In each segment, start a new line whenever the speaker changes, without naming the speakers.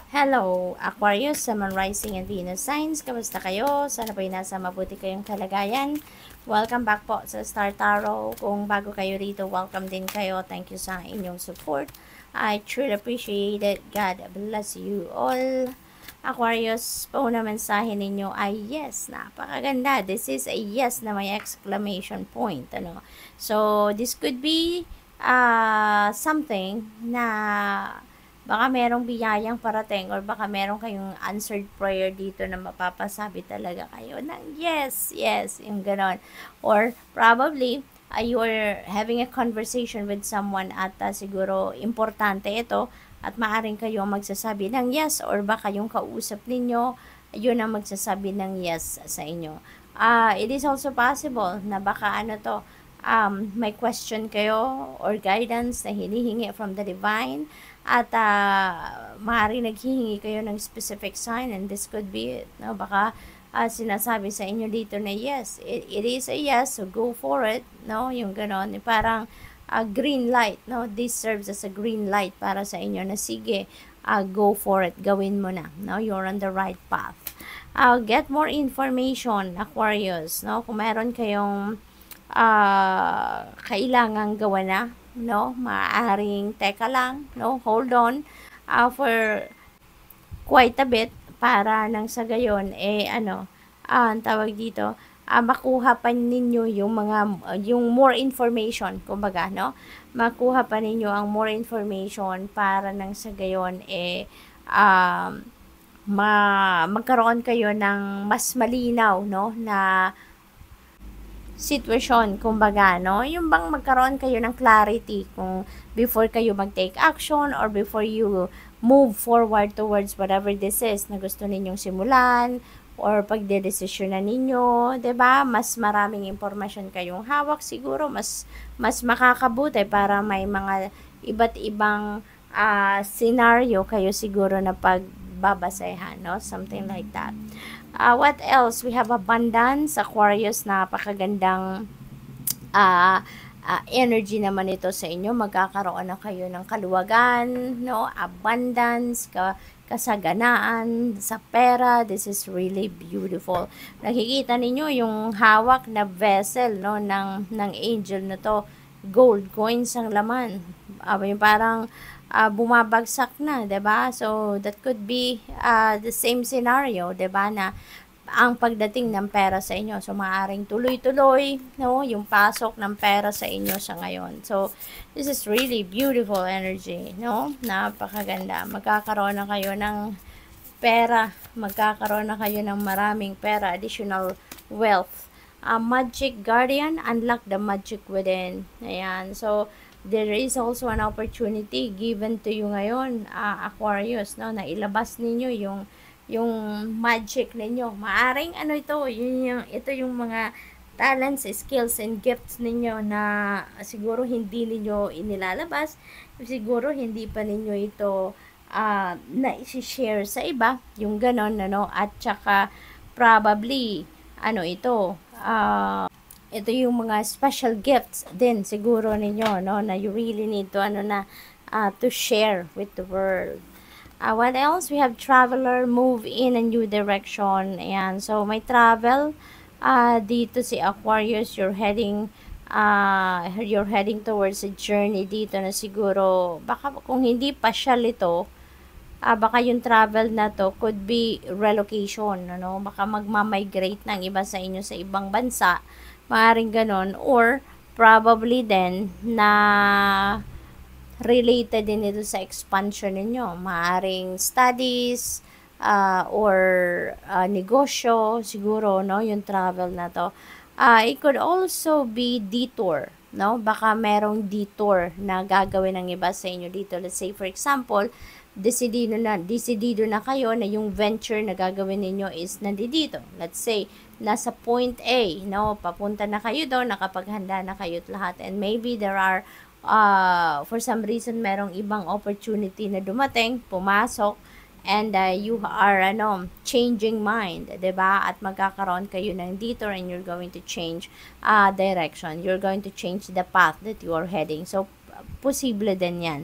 Hello, Aquarius, Sun, Rising, and Venus signs. Kamusta kayo? Sana po'y nasa mabuti kayong kalagayan. Welcome back po sa Star Tarot. Kung bago kayo rito, welcome din kayo. Thank you sa inyong support. I truly appreciate it. God bless you all. Aquarius, po na mensahe ninyo ay yes. Napakaganda. This is a yes na may exclamation point. So, this could be something na baka merong biyayang parating or baka merong kayong answered prayer dito na mapapasabi talaga kayo ng yes, yes, yung ganon. Or probably, you're having a conversation with someone at siguro importante ito at maaring kayo magsasabi ng yes or baka yung kausap ninyo, yun ang magsasabi ng yes sa inyo. It is also possible na baka may question kayo or guidance na hinihingi from the divine at maaaring naghihingi kayo ng specific sign and this could be it. No? Baka sinasabi sa inyo dito na yes, it is a yes, so go for it. No? Yung ganon, parang green light. No? This serves as a green light para sa inyo na sige, go for it, gawin mo na. No? You're on the right path. Get more information, Aquarius. No? Kung meron kayong kailangang gawa na, no? Maaaring teka lang, no? Hold on for quite a bit para nang sa gayon ang tawag dito, makuha pa ninyo yung more information, kumbaga, no? Makuha pa ninyo ang more information para nang sa gayon magkaroon kayo ng mas malinaw, no, na sitwasyon, kumbaga, no? Yung bang magkaroon kayo ng clarity kung before kayo mag-take action or before you move forward towards whatever this is na gusto ninyong simulan or pagdedesisyon na ninyo, 'di ba? Mas maraming impormasyon kayong hawak, siguro mas makakabuti para may mga iba't ibang scenario kayo siguro na pagbabasehan, no? Something like that. What else? We have abundance, Aquarius, napakagandang energy naman ito sa inyo. Magkakaroon na kayo ng kaluwagan, no? Abundance, kasaganaan sa pera. This is really beautiful. Nakikita ninyo yung hawak na vessel, no, ng angel na to. Gold coins ang laman. Yung parang bumabagsak na, 'di ba? So that could be the same scenario, 'di ba, na ang pagdating ng pera sa inyo. So maaaring tuloy-tuloy, no, yung pasok ng pera sa inyo sa ngayon. So this is really beautiful energy, no? Napakaganda. Magkakaroon na kayo ng pera, magkakaroon na kayo ng maraming pera, additional wealth. Magic Guardian, unlock the magic within. Ayan. So there is also an opportunity given to you ngayon, Aquarius, no, na ilabas ninyo yung magic ninyo. Maaring ito yung mga talents, skills, and gifts ninyo na siguro hindi ninyo inilalabas, siguro hindi pa ninyo ito na i-share sa iba, yung ganon, at saka probably ito yung mga special gifts din siguro ninyo, no, na you really need to to share with the world. What else? We have traveler, move in a new direction. Ayan, so may travel dito si Aquarius. You're heading towards a journey dito na siguro baka kung hindi pasyal ito, baka yung travel na to could be relocation, ano? Baka magma-migrate ng iba sa inyo sa ibang bansa, maaaring ganon, or probably then na related din ito sa expansion ninyo, maaaring studies or negosyo siguro, no, yung travel na to. It could also be detour, no? Baka merong detour na gagawin ng iba sa inyo dito. Let's say for example, desidido na kayo na yung venture na gagawin ninyo is nandito. Let's say nasa point A, no, papunta na kayo doon, nakapaghanda na kayo lahat, and maybe there are for some reason merong ibang opportunity na dumating, pumasok, and you are changing mind, 'di ba? At magkakaroon kayo ng detour and you're going to change direction. You're going to change the path that you are heading. So posible din yan.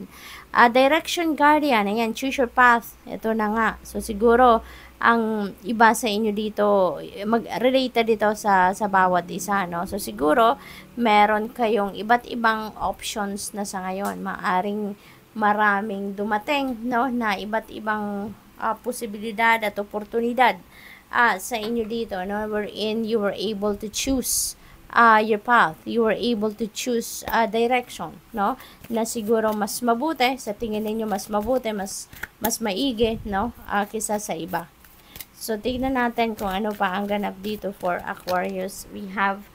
Direction guardian, ayan, choose your path. Ito na nga. So, siguro, ang iba sa inyo dito, mag-related dito sa bawat isa, no? So, siguro, meron kayong iba't ibang options na sa ngayon. Maaring maraming dumating, no? Na iba't ibang posibilidad at oportunidad sa inyo dito, no? Wherein you were able to choose your path, you were able to choose direction, no? Na siguro mas mabuti, sa tingin ninyo mas mabuti, mas maigi, no? Kisa sa iba. So, tignan natin kung ano pa ang ganap dito for Aquarius. We have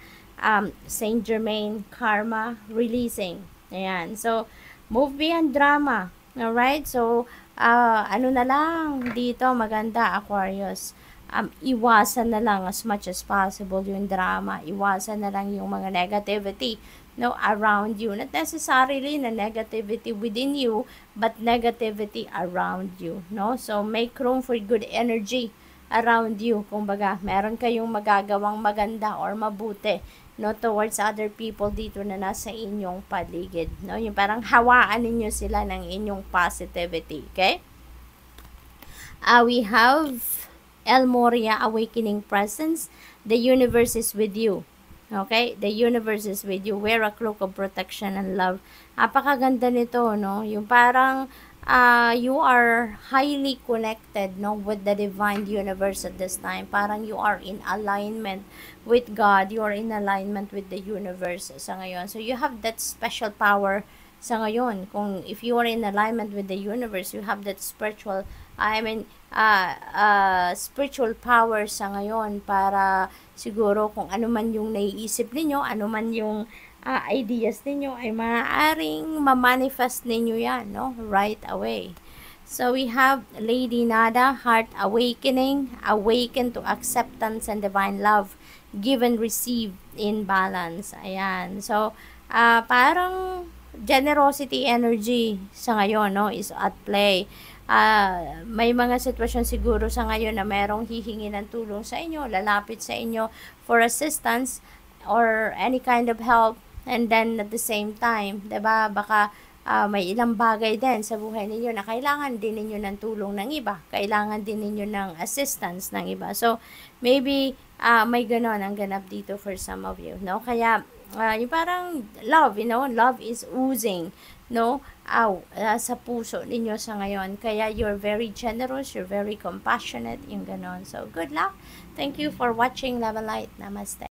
Saint Germain, Karma, Releasing. Ayan. So, move beyond drama. Alright? So, ano na lang dito maganda, Aquarius. Iwasan na lang as much as possible yung drama. Iwasan na lang yung mga negativity, no, around you. Not necessarily na negativity within you, but negativity around you, no? So, make room for good energy around you. Kumbaga, meron kayong magagawang maganda or mabuti, no, towards other people dito na nasa inyong paligid, no? Yung parang hawaan ninyo sila ng inyong positivity, okay? We have El Moria, Awakening Presence. The universe is with you. Okay? The universe is with you. Wear a cloak of protection and love. Napakaganda nito, no? Yung parang you are highly connected, no, with the divine universe at this time. Parang you are in alignment with God. You are in alignment with the universe sa ngayon. So, you have that special power sa ngayon. Kung if you are in alignment with the universe, you have that spiritual spiritual power sa ngayon para siguro kung ano man yung naiisip ninyo, ano man yung ideas ninyo ay maaaring ma-manifest ninyo yan, no? Right away. So, we have Lady Nada, Heart Awakening, Awaken to Acceptance and Divine Love, Give and Receive in Balance. Ayan. So, parang generosity energy sa ngayon, no, is at play. May mga sitwasyon siguro sa ngayon na merong hihingi ng tulong sa inyo, lalapit sa inyo for assistance or any kind of help, and then at the same time, 'di ba, baka may ilang bagay din sa buhay ninyo na kailangan din ninyo ng tulong ng iba, kailangan din ninyo ng assistance ng iba. So, maybe may ganon ang ganap dito for some of you, no? Kaya, yung parang love, you know, love is oozing, no, sa puso ninyo sa ngayon. Kaya you're very generous, you're very compassionate, yung ganon. So, good luck. Thank you for watching Love and Light. Namaste.